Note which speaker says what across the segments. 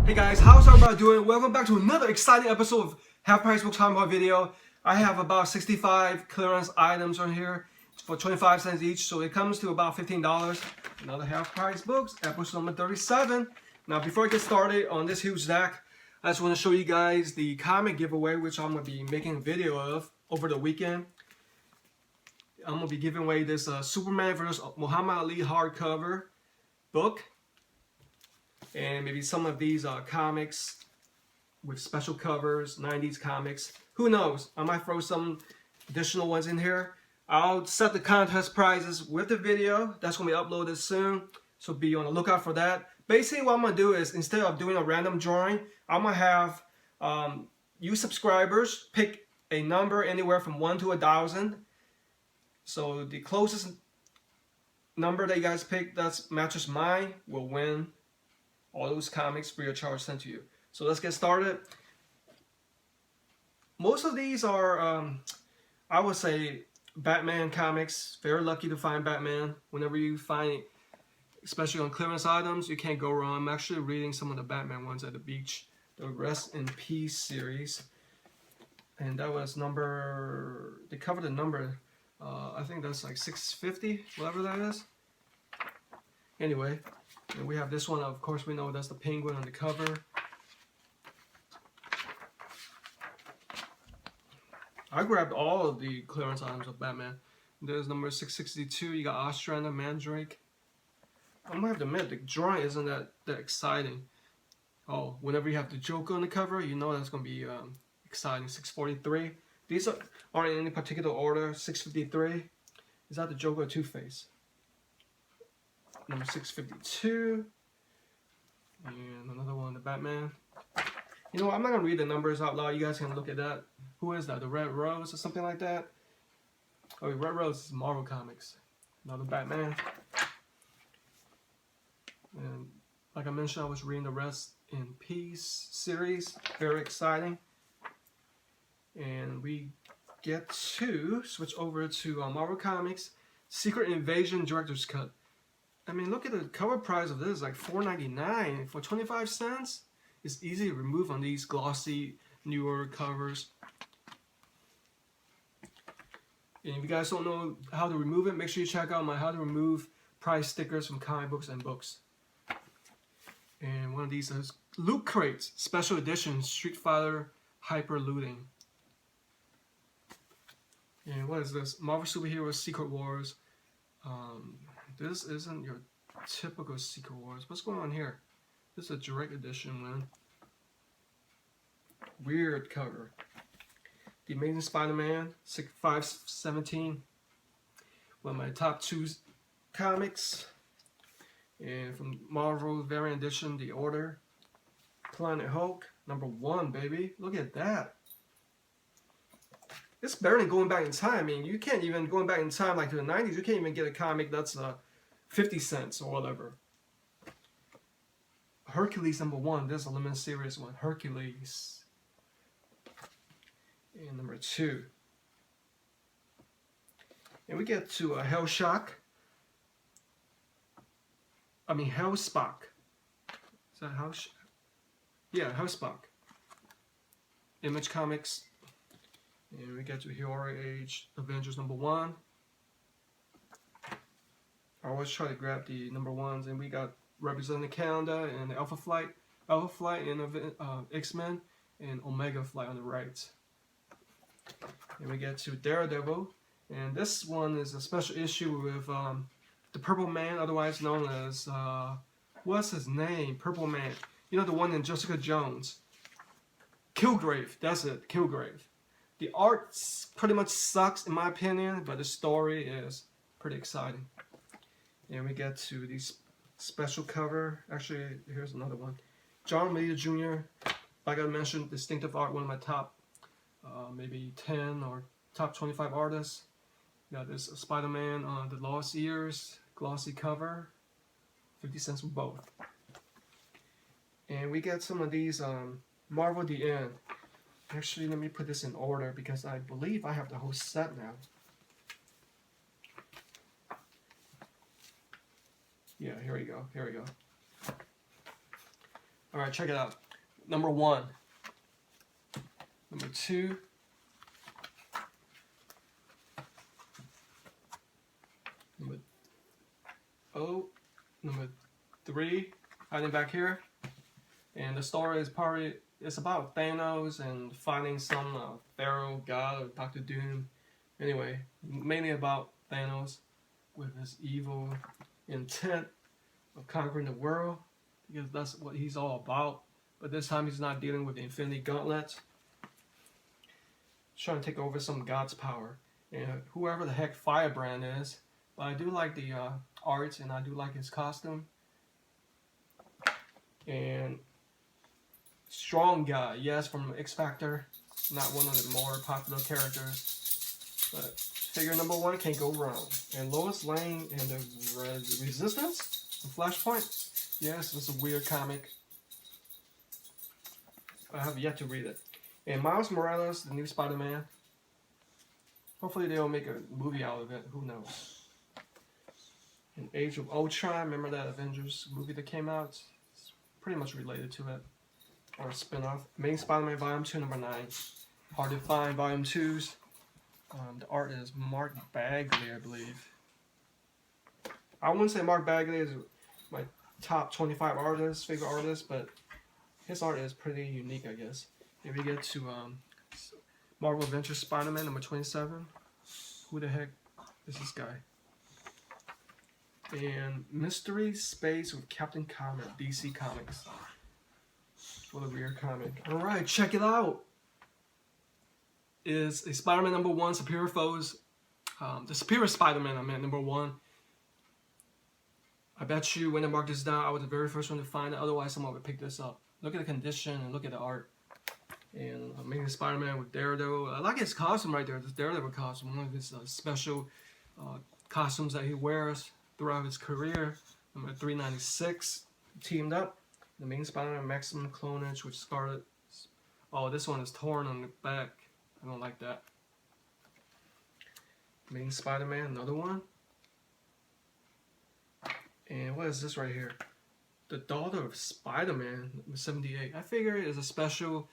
Speaker 1: Hey guys, how's everybody doing? Welcome back to another exciting episode of Half Price Books Time Bar video. I have about 65 clearance items on here for 25 cents each, so it comes to about $15. Another Half Price Books, episode number 37. Now before I get started on this huge stack, I just want to show you guys the comic giveaway, which I'm going to be making a video of over the weekend. I'm going to be giving away this Superman vs. Muhammad Ali hardcover book. And maybe some of these comics with special covers, 90s comics. Who knows? I might throw some additional ones in here. I'll set the contest prizes with the video. That's going to be uploaded soon. So be on the lookout for that. Basically what I'm going to do is, instead of doing a random drawing, I'm going to have you subscribers pick a number anywhere from 1 to 1,000. So the closest number that you guys pick that matches mine will win all those comics free of charge sent to you. So let's get started. Most of these are, I would say, Batman comics. Very lucky to find Batman. Whenever you find, especially on clearance items, you can't go wrong. I'm actually reading some of the Batman ones at the beach. The Rest in Peace series. And that was number, they covered the number, I think that's like 650, whatever that is. Anyway. And we have this one, of course we know that's the Penguin on the cover. I grabbed all of the clearance items of Batman. There's number 662, you got Ostrander, Mandrake. I'm gonna have to admit, the drawing isn't that exciting. Oh, whenever you have the Joker on the cover, you know that's gonna be exciting. 643. These aren't in any particular order. 653. Is that the Joker or Two-Face? Number 652, and another one, the Batman. You know what, I'm not going to read the numbers out loud, you guys can look at that. Who is that, the Red Rose or something like that? Oh, Red Rose is Marvel Comics. Another Batman. And like I mentioned, I was reading the Rest in Peace series, very exciting. And we get to switch over to Marvel Comics, Secret Invasion Director's Cut. I mean, look at the cover price of this, like $4.99 for 25 cents. It's easy to remove on these glossy, newer covers. And if you guys don't know how to remove it, make sure you check out my How to Remove Price Stickers from Comic Books and Books. And one of these is Loot Crates, Special Edition, Street Fighter Hyper Looting. And what is this? Marvel Superheroes Secret Wars. This isn't your typical Secret Wars. What's going on here? This is a direct edition one. Weird cover. The Amazing Spider-Man 517. One of my top 2 comics. And from Marvel variant edition, The Order. Planet Hulk, number 1, baby. Look at that. It's better than going back in time. I mean, you can't even, going back in time like to the 90s, you can't even get a comic that's 50 cents or whatever. Hercules number 1, this is a limited series one. Hercules. And number 2. And we get to a Hellshock. I mean, Hellspock. Is that Hellshock? Yeah, Hellspock. Image Comics. And we get to Hero Age Avengers number 1. I always try to grab the number 1s, and we got representing Canada and Alpha Flight and X-Men, and Omega Flight on the right. And we get to Daredevil, and this one is a special issue with the Purple Man, otherwise known as what's his name? Purple Man. You know, the one in Jessica Jones. Kilgrave. That's it. Kilgrave. The art pretty much sucks in my opinion, but the story is pretty exciting. And we get to these special cover. Actually, here's another one. John Romita Jr. Like I mentioned, distinctive art, one of my top maybe 10 or top 25 artists. Got this Spider-Man on the Lost Years, glossy cover. 50 cents for both. And we get some of these Marvel The End. Actually, let me put this in order because I believe I have the whole set now. Yeah, here we go. All right, check it out. Number 1. Number 2. Number 3. Hiding back here. And the story is it's about Thanos and finding some Pharaoh god or Doctor Doom. Anyway, mainly about Thanos with his evil intent of conquering the world, because that's what he's all about. But this time he's not dealing with the Infinity Gauntlet. He's trying to take over some god's power. And whoever the heck Firebrand is. But I do like the art, and I do like his costume. And Strong Guy, yes, from X Factor. Not one of the more popular characters. But figure number 1 can't go wrong. And Lois Lane and the Resistance? The Flashpoint? Yes, it's a weird comic. I have yet to read it. And Miles Morales, the new Spider-Man. Hopefully they'll make a movie out of it. Who knows? And Age of Ultron, remember that Avengers movie that came out? It's pretty much related to it. Or a spin-off. Main Spider-Man Volume 2, number 9. Hard to Find, Volume 2s. The art is Mark Bagley, I believe. I wouldn't say Mark Bagley is my top 25 artists, favorite artist, but his art is pretty unique, I guess. If we get to Marvel Adventures Spider-Man, number 27. Who the heck is this guy? And Mystery Space with Captain Comet, DC Comics. What a weird comic. Alright, check it out. Is a Spider-Man number 1, Superior Foes. The Superior Spider-Man, I meant, number 1. I bet you when I marked this down, I was the very first one to find it. Otherwise, someone would pick this up. Look at the condition and look at the art. And Amazing Spider-Man with Daredevil. I like his costume right there, this Daredevil costume. One of his special costumes that he wears throughout his career. Number 396, teamed up. The Amazing Spider-Man Maximum Clonage with Scarlet. Oh, this one is torn on the back. I don't like that. Amazing Spider-Man, another one. And what is this right here? The Daughter of Spider-Man, number 78. I figure it is a special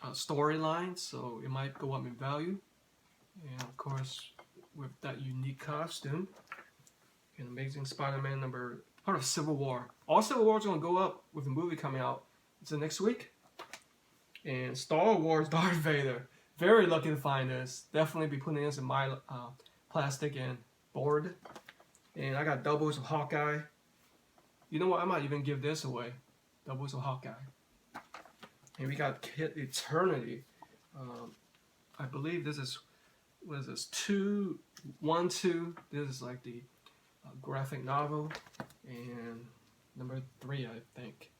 Speaker 1: storyline, so it might go up in value. And of course, with that unique costume. And Amazing Spider-Man number, part of Civil War. All Civil War is going to go up with the movie coming out. It's the next week. And Star Wars Darth Vader. Very lucky to find this. Definitely be putting this in my plastic and board. And I got doubles of Hawkeye. You know what? I might even give this away. Doubles of Hawkeye. And we got Kid Eternity. I believe this is, what is this? 2, 1, 2. This is like the graphic novel. And number 3, I think.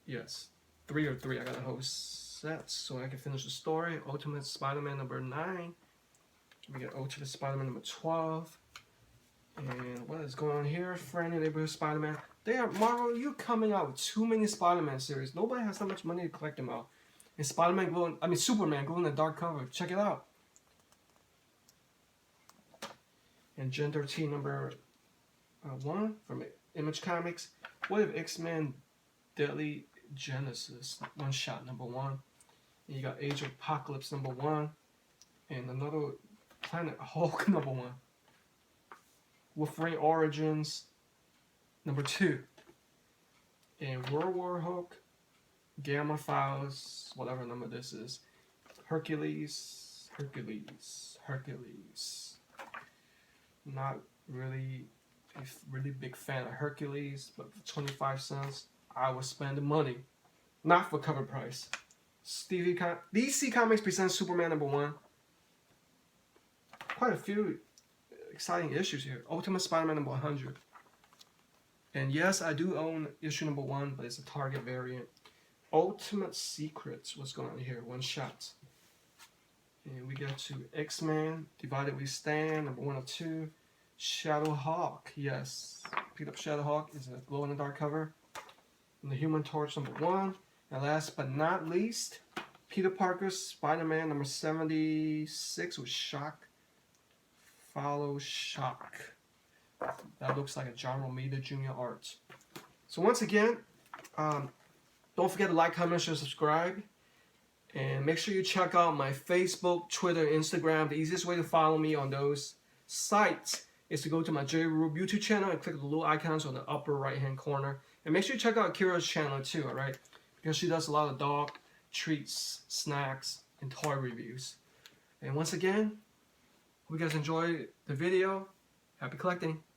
Speaker 1: Yes. 3 or 3. I got a whole set so I can finish the story. Ultimate Spider-Man number 9. We got Ultimate Spider-Man number 12. And what is going on here? Friendly Neighborhood Spider-Man. Marvel, you're coming out with too many Spider-Man series. Nobody has that much money to collect them out. And Superman glow in the dark cover. Check it out. And Gen 13 number 1 from Image Comics. What if X-Men Deadly Genesis, one shot number 1. And you got Age of Apocalypse number 1. And another Planet Hulk number 1. Wolverine Origins number 2. And World War Hulk, Gamma Files, whatever number this is. Hercules. Not really a really big fan of Hercules, but for 25 cents, I would spend the money. Not for cover price. DC Comics presents Superman number 1. Quite a few exciting issues here. Ultimate Spider-Man number 100. And yes, I do own issue number 1, but it's a Target variant. Ultimate Secrets, what's going on here? One shot. And we get to X-Men, Divided We Stand, number 1 of 2. Shadowhawk, yes. Picked up Shadowhawk, it's a glow-in-the-dark cover. And the Human Torch number 1. And last but not least, Peter Parker's Spider-Man number 76 with Shock. Follow Shock. That looks like a John Romita Jr. art. So once again, don't forget to like, comment, share, subscribe. And make sure you check out my Facebook, Twitter, Instagram. The easiest way to follow me on those sites is to go to my J Rube YouTube channel and click the little icons on the upper right hand corner. And make sure you check out Kira's channel too, alright? Because she does a lot of dog treats, snacks, and toy reviews. And once again, hope you guys enjoyed the video. Happy collecting!